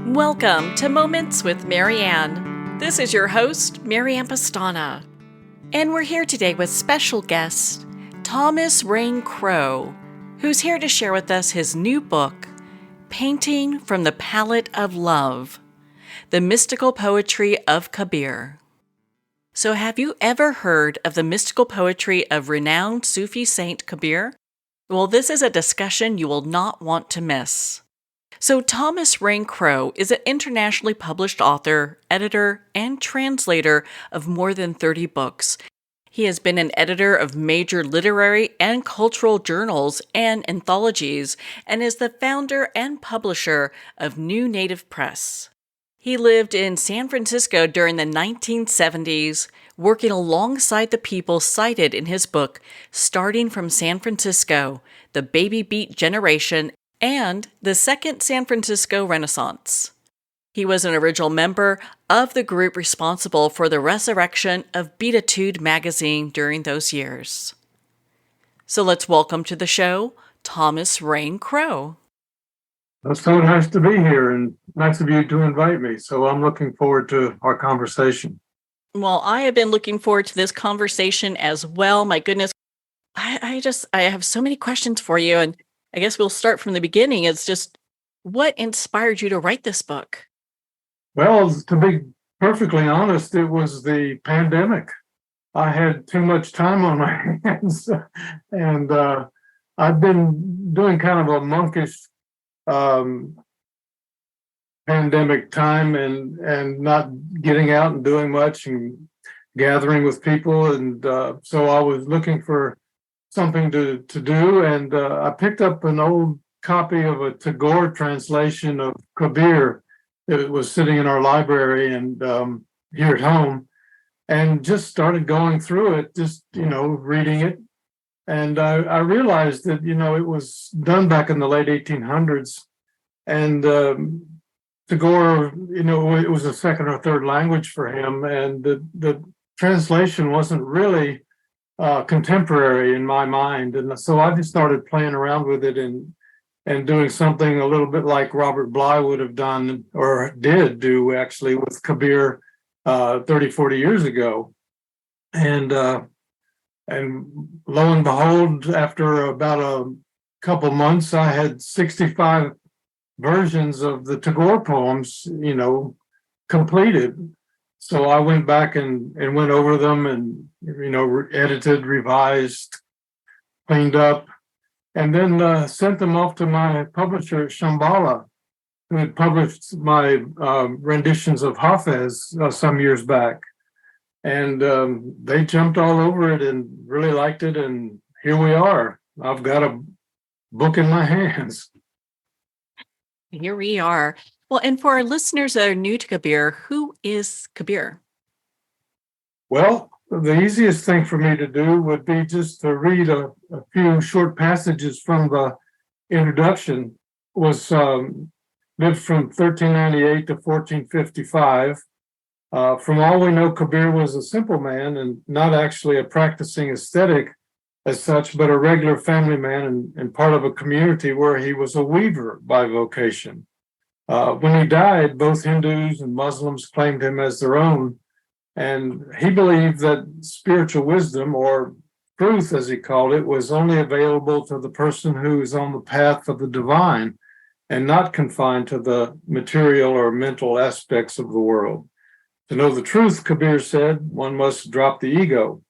Welcome to Moments with Marianne. This is your host, Marianne Pastana. And we're here today with special guest, Thomas Rain Crowe, who's here to share with us his new book, Painting from the Palette of Love, the Mystical Poetry of Kabir. So have you ever heard of the mystical poetry of renowned Sufi saint Kabir? Well, this is a discussion you will not want to miss. So Thomas Rain Crowe is an internationally published author, editor, and translator of more than 30 books. He has been an editor of major literary and cultural journals and anthologies, and is the founder and publisher of New Native Press. He lived in San Francisco during the 1970s, working alongside the people cited in his book, Starting from San Francisco, the Baby Beat Generation, and the Second San Francisco Renaissance. He was an original member of the group responsible for the resurrection of Beatitude magazine during those years. So let's welcome to the show, Thomas Rain Crowe. It's so nice to be here and nice of you to invite me. So I'm looking forward to our conversation. Well, I have been looking forward to this conversation as well. My goodness, I have so many questions for you, and I guess we'll start from the beginning. It's just, what inspired you to write this book? Well, to be perfectly honest, it was the pandemic. I had too much time on my hands, and I've been doing kind of a monkish pandemic time and not getting out and doing much and gathering with people. And so I was looking for something to do, and I picked up an old copy of a Tagore translation of Kabir. It was sitting in our library and here at home, and just started going through it, just reading it. And I realized that it was done back in the late 1800s, and Tagore, it was a second or third language for him, and the translation wasn't really contemporary in my mind. And so I just started playing around with it and doing something a little bit like Robert Bly would have done, or did do actually, with Kabir 30, 40 years ago. And lo and behold, after about a couple months, I had 65 versions of the Tagore poems, completed. So I went back and went over them and, edited, revised, cleaned up, and then sent them off to my publisher, Shambhala, who had published my renditions of Hafez some years back. And they jumped all over it and really liked it. And here we are. I've got a book in my hands. Here we are. Well, and for our listeners that are new to Kabir, who is Kabir? Well, the easiest thing for me to do would be just to read a few short passages from the introduction. Was lived from 1398 to 1455. From all we know, Kabir was a simple man and not actually a practicing ascetic as such, but a regular family man and part of a community where he was a weaver by vocation. When he died, both Hindus and Muslims claimed him as their own, and he believed that spiritual wisdom, or truth as he called it, was only available to the person who is on the path of the divine and not confined to the material or mental aspects of the world. To know the truth, Kabir said, one must drop the ego.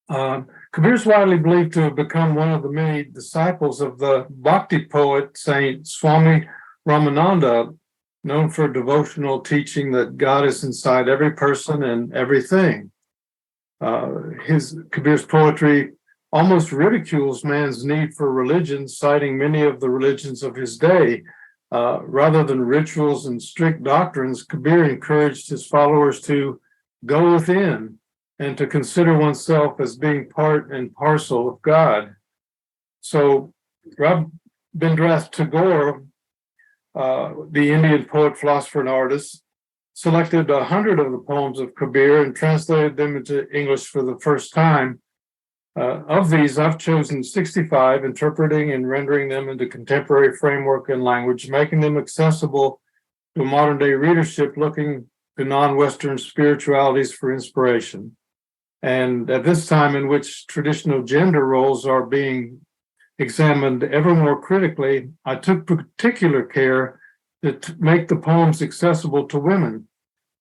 Kabir is widely believed to have become one of the many disciples of the Bhakti poet Saint Swami Ramananda, known for devotional teaching that God is inside every person and everything. Kabir's poetry almost ridicules man's need for religion, citing many of the religions of his day. Rather than rituals and strict doctrines, Kabir encouraged his followers to go within and to consider oneself as being part and parcel of God. So Rabindranath Tagore, the Indian poet, philosopher, and artist, selected 100 of the poems of Kabir and translated them into English for the first time. Of these, I've chosen 65, interpreting and rendering them into contemporary framework and language, making them accessible to modern day readership looking to non-Western spiritualities for inspiration. And at this time in which traditional gender roles are being examined ever more critically, I took particular care to make the poems accessible to women,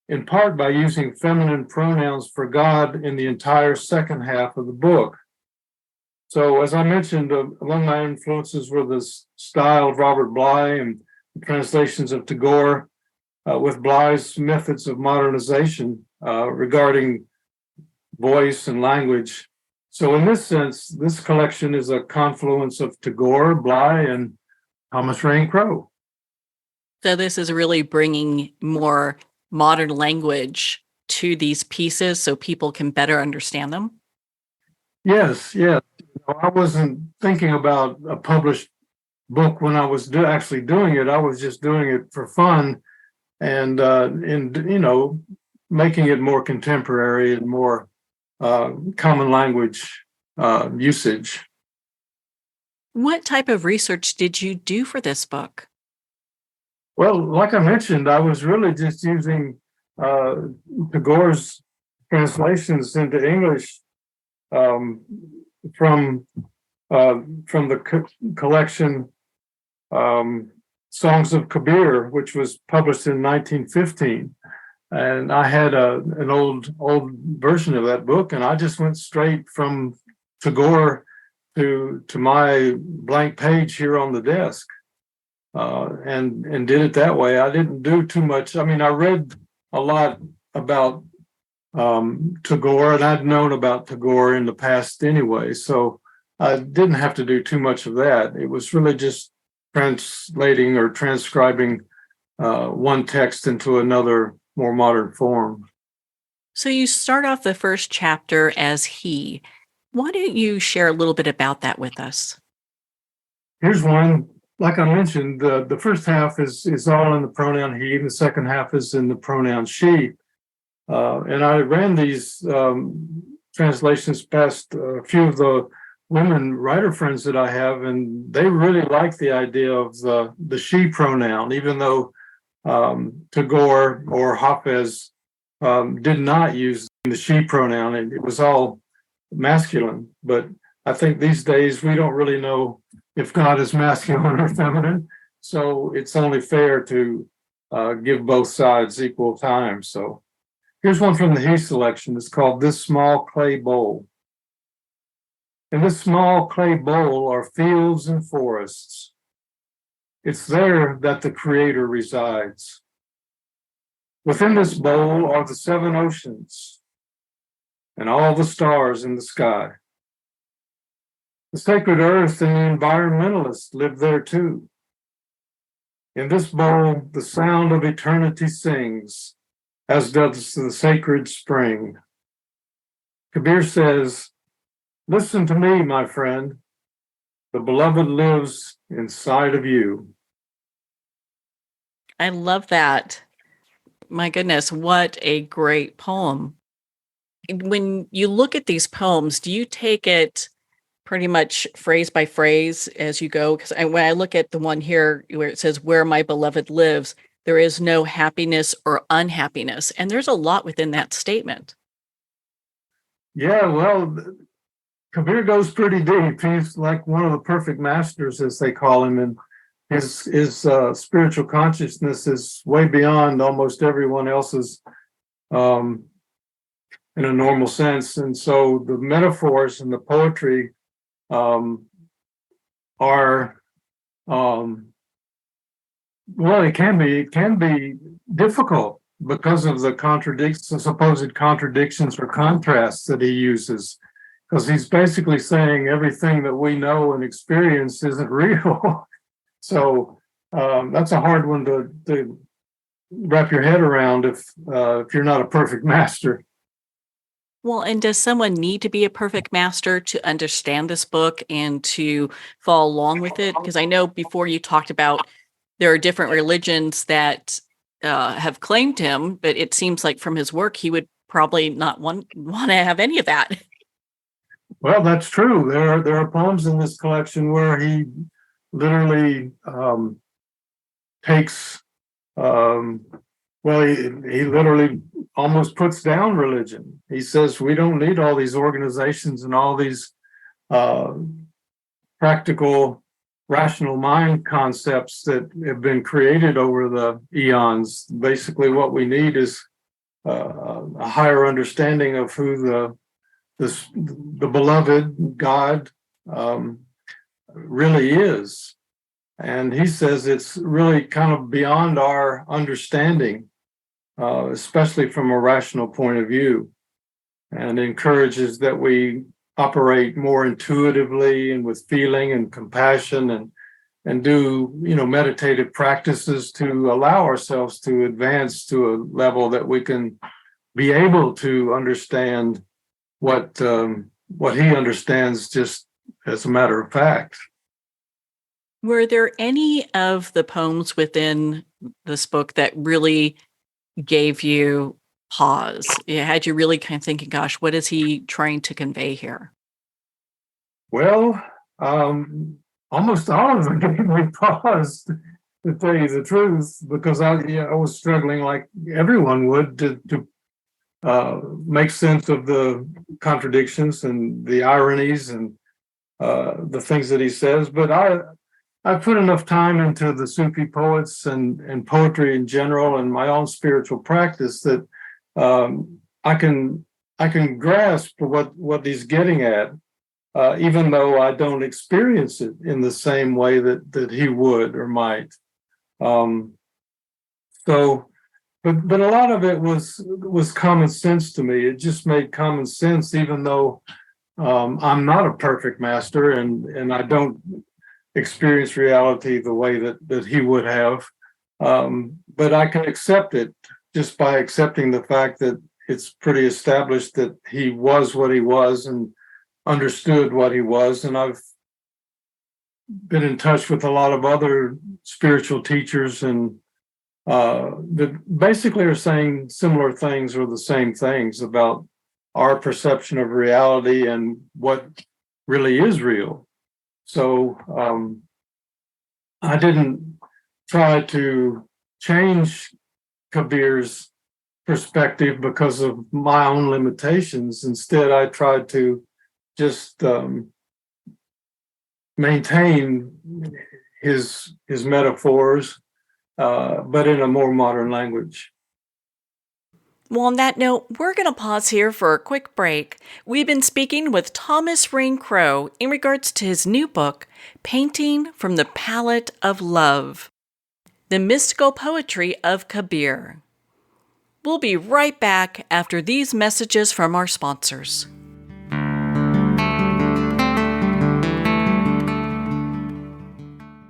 in part by using feminine pronouns for God in the entire second half of the book. So, as I mentioned, among my influences were the style of Robert Bly and the translations of Tagore, with Bly's methods of modernization regarding voice and language. So, in this sense, this collection is a confluence of Tagore, Bly, and Thomas Rain Crowe. So this is really bringing more modern language to these pieces so people can better understand them? Yes, yes. I wasn't thinking about a published book when I was actually doing it. I was just doing it for fun and making it more contemporary and more common language usage. What type of research did you do for this book? Well, like I mentioned, I was really just using Tagore's translations into English from the collection Songs of Kabir, which was published in 1915. And I had an old version of that book, and I just went straight from Tagore to my blank page here on the desk. And did it that way. I didn't do too much. I mean, I read a lot about Tagore, and I'd known about Tagore in the past anyway, so I didn't have to do too much of that. It was really just translating or transcribing one text into another more modern form. So you start off the first chapter as he. Why don't you share a little bit about that with us? Here's one. Like I mentioned, the first half is all in the pronoun he, and the second half is in the pronoun she. And I ran these translations past a few of the women writer friends that I have, and they really like the idea of the she pronoun, even though Tagore or Hafez did not use the she pronoun. It was all masculine. But I think these days we don't really know if God is masculine or feminine. So it's only fair to give both sides equal time. So here's one from the he selection. It's called This Small Clay Bowl. In this small clay bowl are fields and forests. It's there that the Creator resides. Within this bowl are the 7 oceans and all the stars in the sky. The sacred earth and the environmentalists live there too. In this bowl, the sound of eternity sings, as does the sacred spring. Kabir says, "Listen to me, my friend. The beloved lives inside of you." I love that. My goodness, what a great poem. When you look at these poems, do you take it pretty much phrase by phrase as you go? Because when I look at the one here where it says, "Where my beloved lives, there is no happiness or unhappiness." And there's a lot within that statement. Yeah, well, Kabir goes pretty deep. He's like one of the perfect masters, as they call him, and his spiritual consciousness is way beyond almost everyone else's in a normal sense. And so the metaphors and the poetry are well, it can be difficult because of the supposed contradictions or contrasts that he uses, because he's basically saying everything that we know and experience isn't real. So that's a hard one to wrap your head around if you're not a perfect master. Well, and does someone need to be a perfect master to understand this book and to follow along with it? Because I know before you talked about there are different religions that have claimed him, but it seems like from his work, he would probably not want to have any of that. Well, that's true. There are poems in this collection where he literally takes Um, well, he literally almost puts down religion. He says we don't need all these organizations and all these uh, practical, rational mind concepts that have been created over the eons. Basically, what we need is a higher understanding of who the beloved God really is. And he says it's really kind of beyond our understanding, especially from a rational point of view, and encourages that we operate more intuitively and with feeling and compassion, and do meditative practices to allow ourselves to advance to a level that we can be able to understand what he understands just as a matter of fact. Were there any of the poems within this book that really gave you pause? Had you really kind of thinking, gosh, what is he trying to convey here? Well, almost all of them gave me pause, to tell you the truth, because I was struggling like everyone would to make sense of the contradictions and the ironies and the things that he says. But I put enough time into the Sufi poets and poetry in general and my own spiritual practice that I can grasp what he's getting at, even though I don't experience it in the same way that he would or might. But a lot of it was common sense to me. It just made common sense, even though I'm not a perfect master and I don't experience reality the way that he would have. But I can accept it just by accepting the fact that it's pretty established that he was what he was and understood what he was. And I've been in touch with a lot of other spiritual teachers and that basically are saying similar things or the same things about our perception of reality and what really is real. So I didn't try to change Kabir's perspective because of my own limitations. Instead, I tried to just maintain his metaphors, but in a more modern language. Well, on that note, we're going to pause here for a quick break. We've been speaking with Thomas Rain Crowe in regards to his new book, Painting from the Palette of Love, The Mystical Poetry of Kabir. We'll be right back after these messages from our sponsors.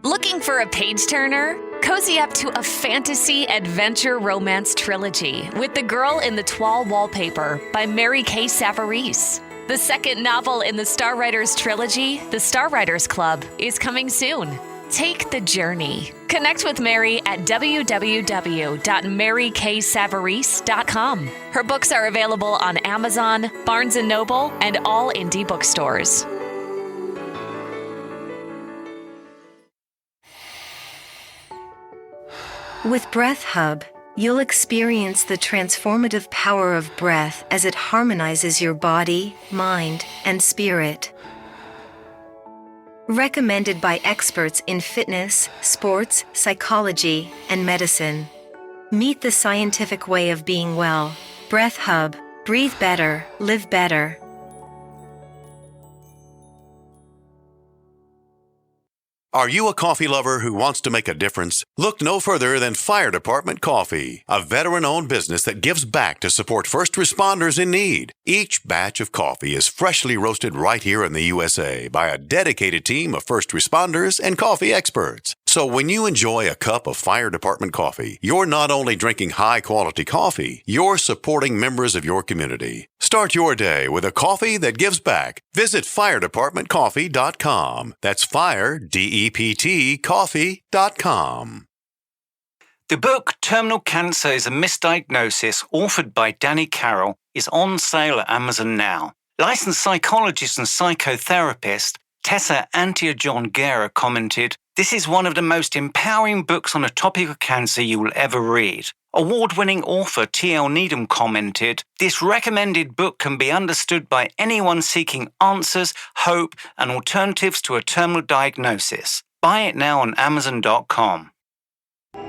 Looking for a page-turner? Cozy up to a fantasy adventure romance trilogy with The Girl in the Toile Wallpaper by Mary K. Savarese. The second novel in the Star Writers trilogy, The Star Writers Club, is coming soon. Take the journey. Connect with Mary at www.maryksavarese.com. Her books are available on Amazon, Barnes & Noble, and all indie bookstores. With Breath Hub, you'll experience the transformative power of breath as it harmonizes your body, mind, and spirit. Recommended by experts in fitness, sports, psychology, and medicine. Meet the scientific way of being well. Breath Hub. Breathe better, live better. Are you a coffee lover who wants to make a difference? Look no further than Fire Department Coffee, a veteran-owned business that gives back to support first responders in need. Each batch of coffee is freshly roasted right here in the USA by a dedicated team of first responders and coffee experts. So when you enjoy a cup of Fire Department coffee, you're not only drinking high-quality coffee, you're supporting members of your community. Start your day with a coffee that gives back. Visit firedepartmentcoffee.com. That's fire, D-E-P-T, coffee.com. The book Terminal Cancer is a Misdiagnosis, authored by Danny Carroll, is on sale at Amazon now. Licensed psychologist and psychotherapist Tessa Antia-John Guerra commented, This is one of the most empowering books on the topic of cancer you will ever read. Award-winning author T.L. Needham commented, "This recommended book can be understood by anyone seeking answers, hope, and alternatives to a terminal diagnosis. Buy it now on Amazon.com."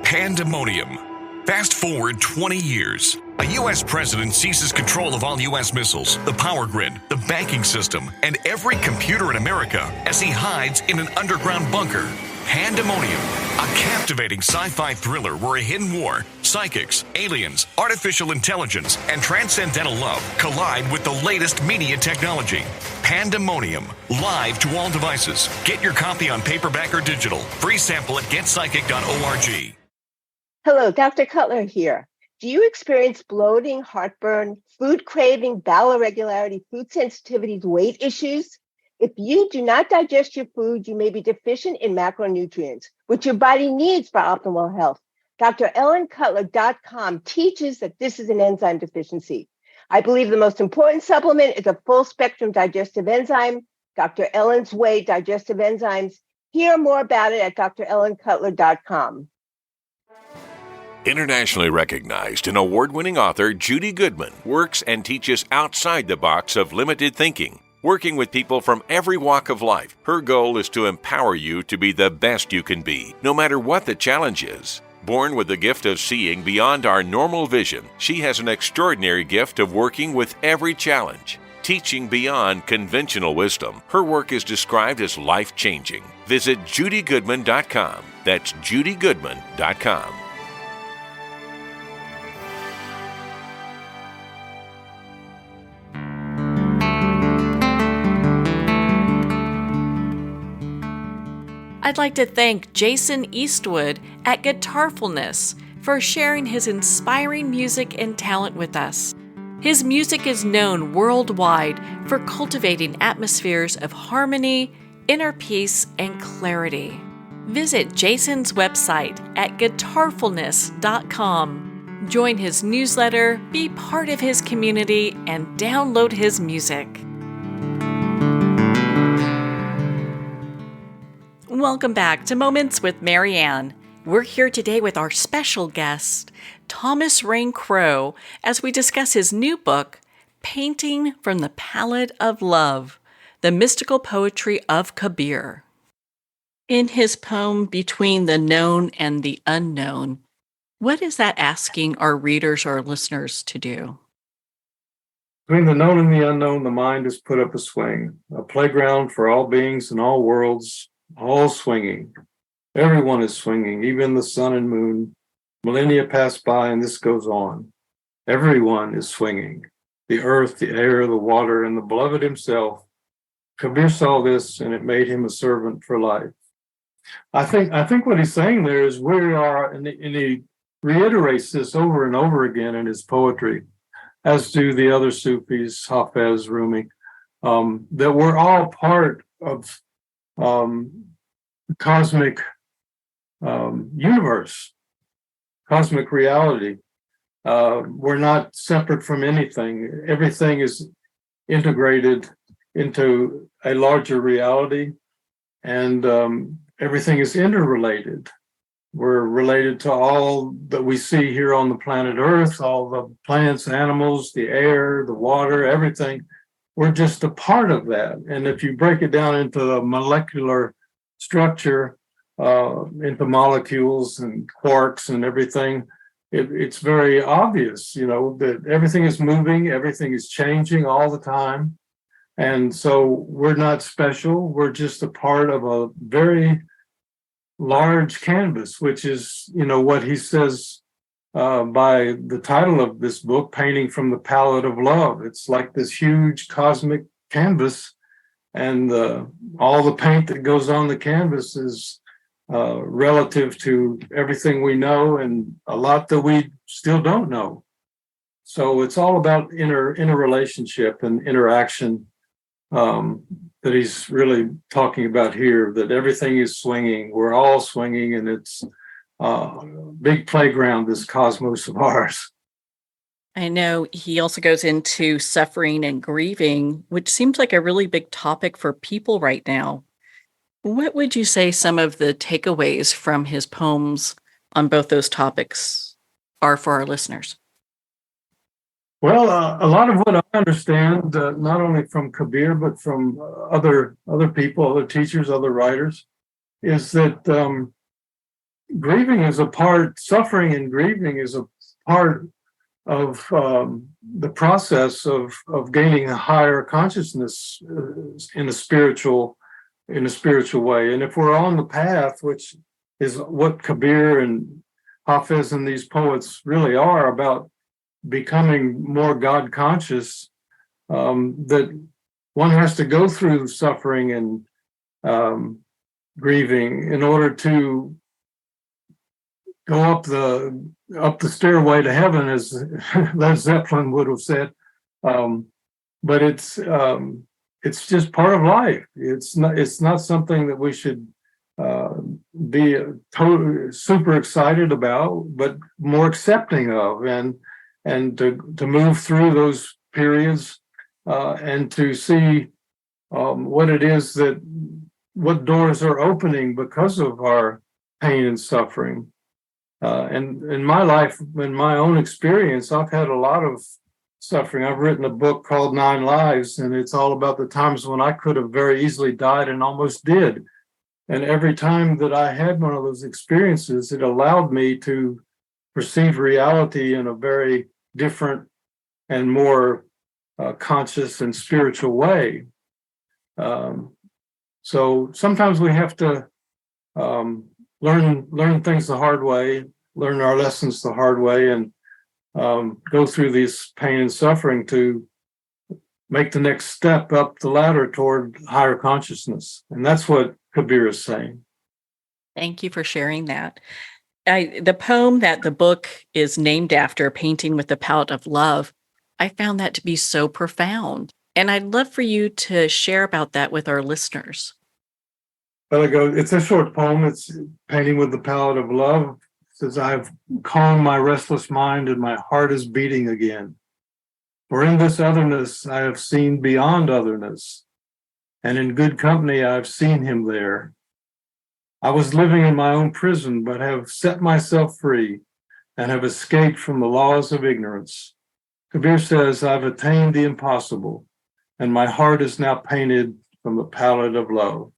Pandemonium. Fast forward 20 years. A U.S. president seizes control of all U.S. missiles, the power grid, the banking system, and every computer in America as he hides in an underground bunker. Pandemonium, a captivating sci-fi thriller where a hidden war, psychics, aliens, artificial intelligence, and transcendental love collide with the latest media technology. Pandemonium, live to all devices. Get your copy on paperback or digital. Free sample at getpsychic.org. Hello, Dr. Cutler here. Do you experience bloating, heartburn, food craving, bowel irregularity, food sensitivities, weight issues? If you do not digest your food, you may be deficient in macronutrients, which your body needs for optimal health. DrEllenCutler.com teaches that this is an enzyme deficiency. I believe the most important supplement is a full-spectrum digestive enzyme, Dr. Ellen's Way Digestive Enzymes. Hear more about it at DrEllenCutler.com. Internationally recognized and award-winning author Judy Goodman works and teaches outside the box of limited thinking. Working with people from every walk of life, her goal is to empower you to be the best you can be, no matter what the challenge is. Born with the gift of seeing beyond our normal vision, she has an extraordinary gift of working with every challenge. Teaching beyond conventional wisdom, her work is described as life-changing. Visit judygoodman.com. That's judygoodman.com. I'd like to thank Jason Eastwood at Guitarfulness for sharing his inspiring music and talent with us. His music is known worldwide for cultivating atmospheres of harmony, inner peace, and clarity. Visit Jason's website at guitarfulness.com. Join his newsletter, be part of his community, and download his music. Welcome back to Moments with Marianne. We're here today with our special guest, Thomas Rain Crowe, as we discuss his new book, Painting from the Palette of Love, the Mystical Poetry of Kabir. In his poem, Between the Known and the Unknown, what is that asking our readers or listeners to do? Between the known and the unknown, the mind is put up a swing, a playground for all beings in all worlds, all swinging. Everyone is swinging, even the sun and moon. Millennia pass by and this goes on. Everyone is swinging. The earth, the air, the water, and the beloved himself. Kabir saw this and it made him a servant for life. I think what he's saying there is we are, and he reiterates this over and over again in his poetry, as do the other Sufis, Hafez, Rumi, that we're all part of cosmic universe, cosmic reality. We're not separate from anything. Everything is integrated into a larger reality, and everything is interrelated. We're related to all that we see here on the planet Earth, all the plants, animals, the air, the water, everything. We're just a part of that. And if you break it down into the molecular structure, into molecules and quarks and everything, it's very obvious, that everything is moving, everything is changing all the time. And so we're not special. We're just a part of a very large canvas, which is, what he says by the title of this book, Painting from the Palette of Love. It's like this huge cosmic canvas, and all the paint that goes on the canvas is relative to everything we know and a lot that we still don't know. So it's all about interrelationship and interaction that he's really talking about here, that everything is swinging. We're all swinging, and it's a big playground, this cosmos of ours. I know he also goes into suffering and grieving, which seems like a really big topic for people right now. What would you say some of the takeaways from his poems on both those topics are for our listeners? Well, a lot of what I understand, not only from Kabir but from other people, other teachers, other writers, is that suffering and grieving is a part of the process of gaining a higher consciousness in a spiritual way. And if we're on the path, which is what Kabir and Hafiz and these poets really are about, becoming more God conscious, that one has to go through suffering and grieving in order to go up the stairway to heaven, as Led Zeppelin would have said. But it's just part of life. It's not something that we should be totally super excited about, but more accepting of, and to move through those periods and to see what doors are opening because of our pain and suffering. And in my life, in my own experience, I've had a lot of suffering. I've written a book called 9 Lives, and it's all about the times when I could have very easily died and almost did. And every time that I had one of those experiences, it allowed me to perceive reality in a very different and more conscious and spiritual way. So sometimes we have to learn things the hard way, learn our lessons the hard way, and go through this pain and suffering to make the next step up the ladder toward higher consciousness. And that's what Kabir is saying. Thank you for sharing that. The poem that the book is named after, Painting with the Palette of Love, I found that to be so profound. And I'd love for you to share about that with our listeners. Well, it's a short poem. It's Painting with the Palette of Love. It says, I've calmed my restless mind and my heart is beating again. For in this otherness, I have seen beyond otherness. And in good company, I've seen him there. I was living in my own prison, but have set myself free and have escaped from the laws of ignorance. Kabir says, I've attained the impossible, and my heart is now painted from the palette of love.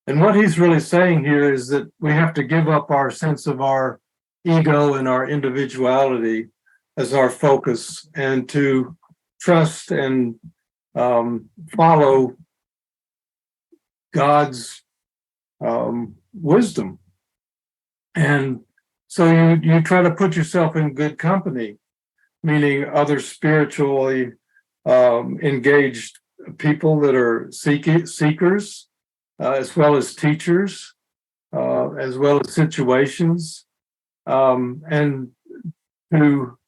And what he's really saying here is that we have to give up our sense of our ego and our individuality as our focus, and to trust and follow God's wisdom. And so you try to put yourself in good company, meaning other spiritually engaged people that are seekers, as well as teachers, as well as situations, and to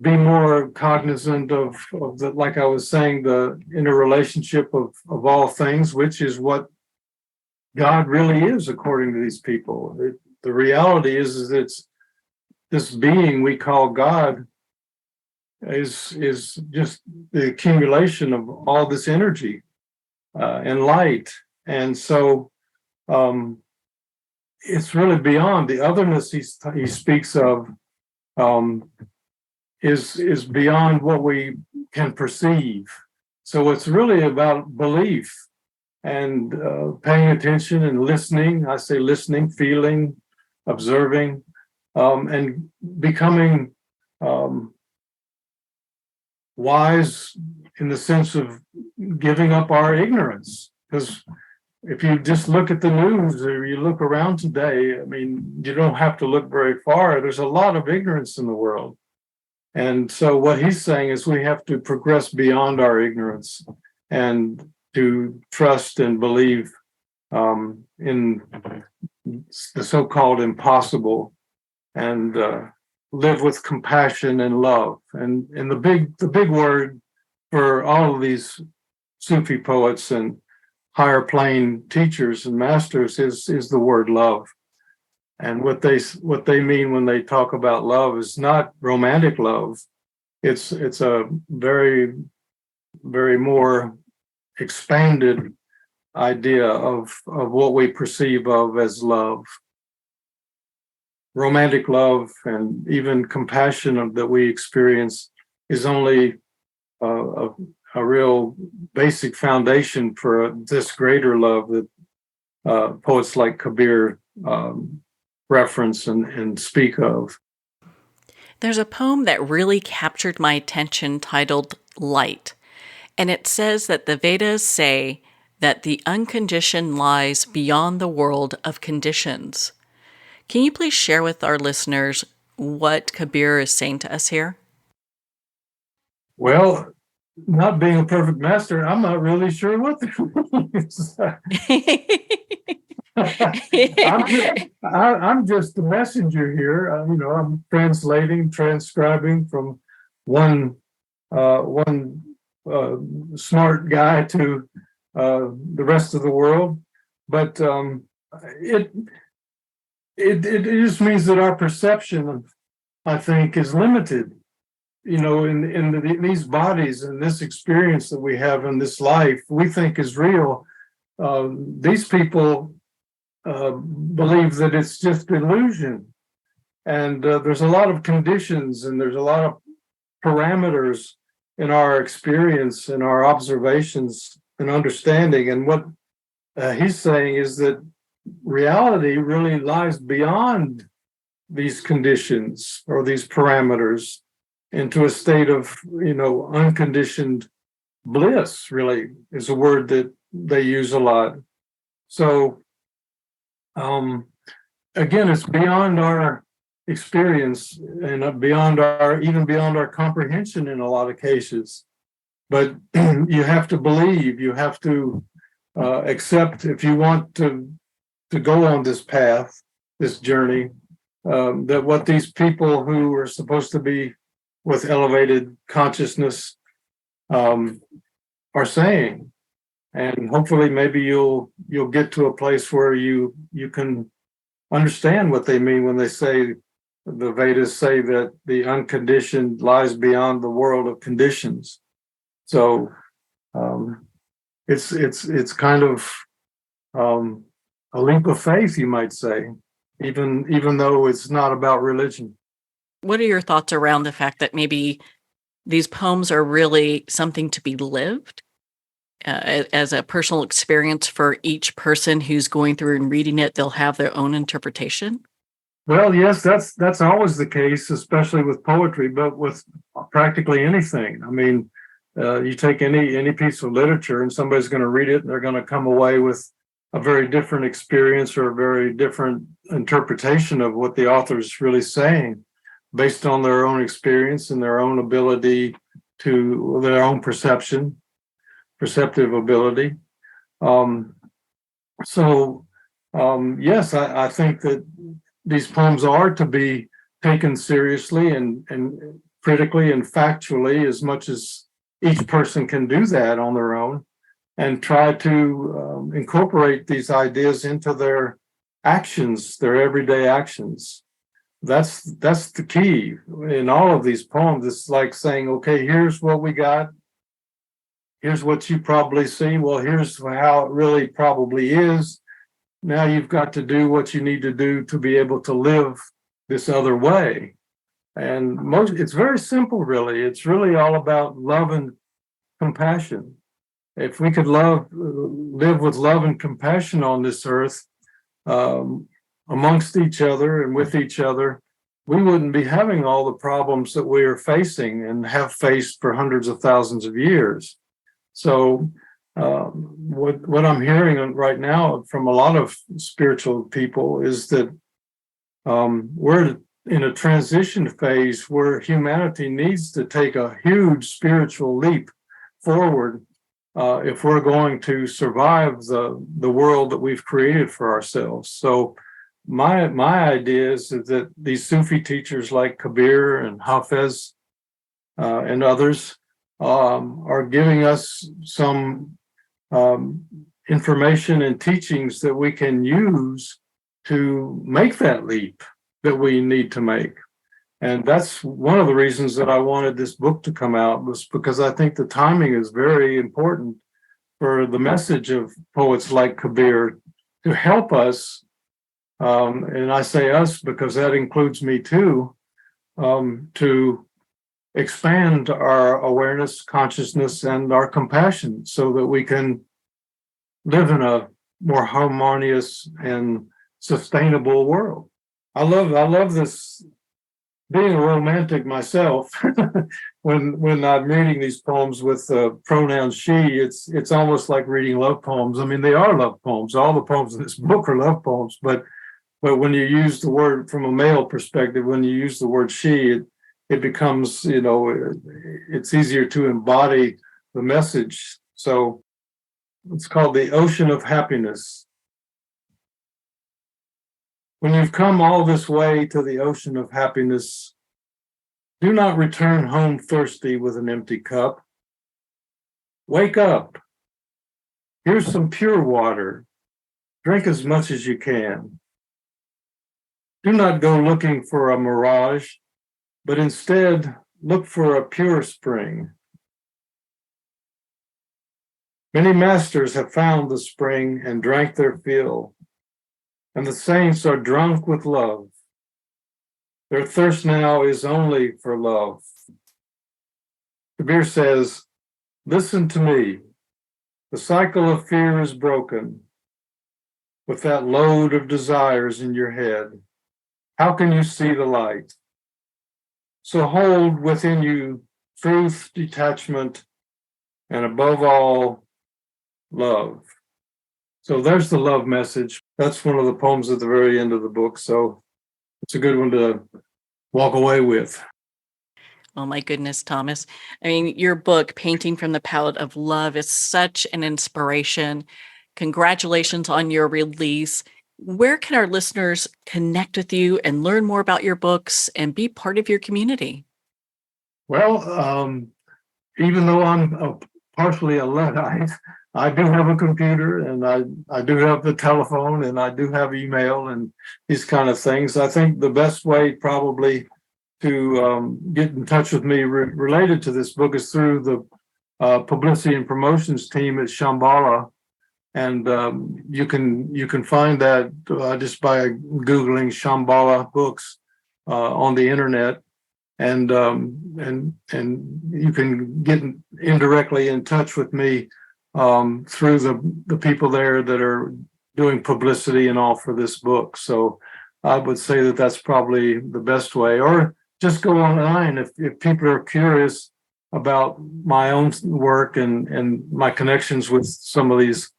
be more cognizant of the, like I was saying, the interrelationship of all things, which is what God really is, according to these people. The reality is it's this being we call God is just the accumulation of all this energy and light. And so it's really beyond the otherness he speaks of, is beyond what we can perceive. So it's really about belief and paying attention and listening. I say listening, feeling, observing, and becoming wise in the sense of giving up our ignorance. Because if you just look at the news or you look around today, I mean, you don't have to look very far. There's a lot of ignorance in the world. And so what he's saying is we have to progress beyond our ignorance and to trust and believe in the so-called impossible, and live with compassion and love. And the big word for all of these Sufi poets and higher plane teachers and masters is the word love. And what they mean when they talk about love is not romantic love. It's a very, very more expanded idea of what we perceive of as love. Romantic love and even compassion that we experience is only a real basic foundation for this greater love that poets like Kabir reference and speak of. There's a poem that really captured my attention titled Light, and it says that the Vedas say that the unconditioned lies beyond the world of conditions. Can you please share with our listeners what Kabir is saying to us here? Well, not being a perfect master, I'm not really sure what the I'm just the messenger here. I'm transcribing from one smart guy to the rest of the world, but it just means that our perception, I think, is limited. In these bodies and this experience that we have in this life, we think is real. These people believe that it's just illusion. And there's a lot of conditions and there's a lot of parameters in our experience and our observations and understanding. And what he's saying is that reality really lies beyond these conditions or these parameters into a state of, unconditioned bliss, really, is a word that they use a lot. So, again, it's beyond our experience and beyond our comprehension in a lot of cases. But you have to believe, you have to accept, if you want to go on this path, this journey, that what these people who are supposed to be with elevated consciousness are saying. And hopefully maybe you'll get to a place where you can understand what they mean when they say, the Vedas say that the unconditioned lies beyond the world of conditions. So it's kind of a leap of faith, you might say, even though it's not about religion. What are your thoughts around the fact that maybe these poems are really something to be lived as a personal experience for each person who's going through and reading it? They'll have their own interpretation. Well, yes, that's always the case, especially with poetry, but with practically anything. I mean, you take any piece of literature and somebody's going to read it and they're going to come away with a very different experience or a very different interpretation of what the author's really saying, based on their own experience and their own ability to their own perceptive ability. Yes, I think that these poems are to be taken seriously and critically and factually, as much as each person can do that on their own, and try to incorporate these ideas into their actions, their everyday actions. That's the key in all of these poems. It's like saying, okay, here's what we got. Here's what you probably see. Well, here's how it really probably is. Now you've got to do what you need to do to be able to live this other way. And it's very simple, really. It's really all about love and compassion. If we could live with love and compassion on this earth, amongst each other and with each other, we wouldn't be having all the problems that we are facing and have faced for hundreds of thousands of years. So what I'm hearing right now from a lot of spiritual people is that we're in a transition phase where humanity needs to take a huge spiritual leap forward if we're going to survive the world that we've created for ourselves. So my idea is that these Sufi teachers like Kabir and Hafez and others are giving us some information and teachings that we can use to make that leap that we need to make. And that's one of the reasons that I wanted this book to come out, was because I think the timing is very important for the message of poets like Kabir to help us, and I say us because that includes me too, to expand our awareness, consciousness, and our compassion so that we can live in a more harmonious and sustainable world. I love this. Being a romantic myself, when I'm reading these poems with the pronoun she, it's almost like reading love poems. I mean, they are love poems. All the poems in this book are love poems, but when you use the word from a male perspective, when you use the word she, it becomes, it's easier to embody the message. So it's called The Ocean of Happiness. When you've come all this way to the ocean of happiness, do not return home thirsty with an empty cup. Wake up. Here's some pure water. Drink as much as you can. Do not go looking for a mirage, but instead look for a pure spring. Many masters have found the spring and drank their fill, and the saints are drunk with love. Their thirst now is only for love. Kabir says, listen to me. The cycle of fear is broken. With that load of desires in your head, how can you see the light? So hold within you truth, detachment, and above all, love. So there's the love message. That's one of the poems at the very end of the book. So it's a good one to walk away with. Oh my goodness, Thomas. I mean, your book, Painting from the Palette of Love, is such an inspiration. Congratulations on your release. Where can our listeners connect with you and learn more about your books and be part of your community? Well, even though I'm partially a Luddite, I do have a computer, and I do have the telephone, and I do have email and these kind of things. I think the best way probably to get in touch with me related to this book is through the publicity and promotions team at Shambhala. And you can find that just by Googling Shambhala books on the internet. And you can get indirectly in touch with me through the people there that are doing publicity and all for this book. So I would say that that's probably the best way. Or just go online if people are curious about my own work and my connections with some of these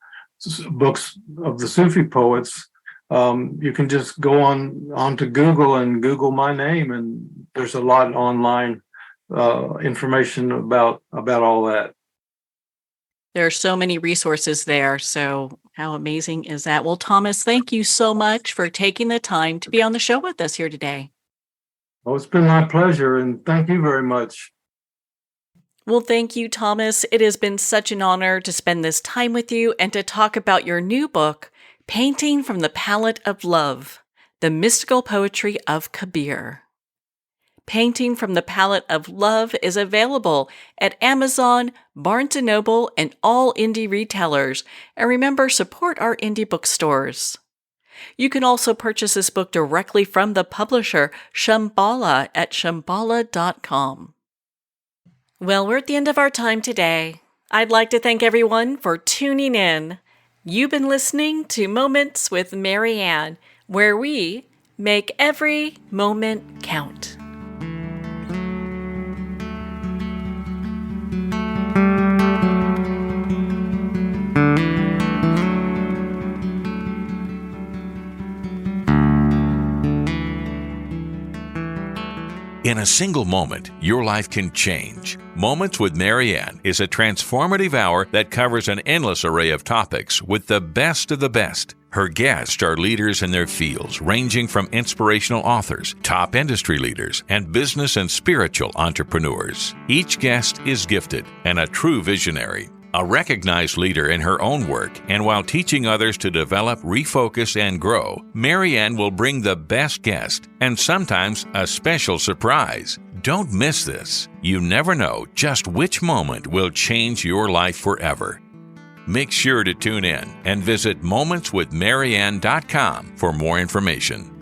books of the Sufi poets. You can just go onto Google and Google my name, and there's a lot online information about all that. There are so many resources there. So how amazing is that? Well, Thomas, thank you so much for taking the time to be on the show with us here today. Well, it's been my pleasure, and thank you very much. Well, thank you, Thomas. It has been such an honor to spend this time with you and to talk about your new book, Painting from the Palette of Love, The Mystical Poetry of Kabir. Painting from the Palette of Love is available at Amazon, Barnes & Noble, and all indie retailers. And remember, support our indie bookstores. You can also purchase this book directly from the publisher, Shambhala, at shambhala.com. Well, we're at the end of our time today. I'd like to thank everyone for tuning in. You've been listening to Moments with Marianne, where we make every moment count. In a single moment, your life can change. Moments with Marianne is a transformative hour that covers an endless array of topics with the best of the best. Her guests are leaders in their fields, ranging from inspirational authors, top industry leaders, and business and spiritual entrepreneurs. Each guest is gifted and a true visionary. A recognized leader in her own work, and while teaching others to develop, refocus, and grow, Marianne will bring the best guest and sometimes a special surprise. Don't miss this. You never know just which moment will change your life forever. Make sure to tune in and visit momentswithmarianne.com for more information.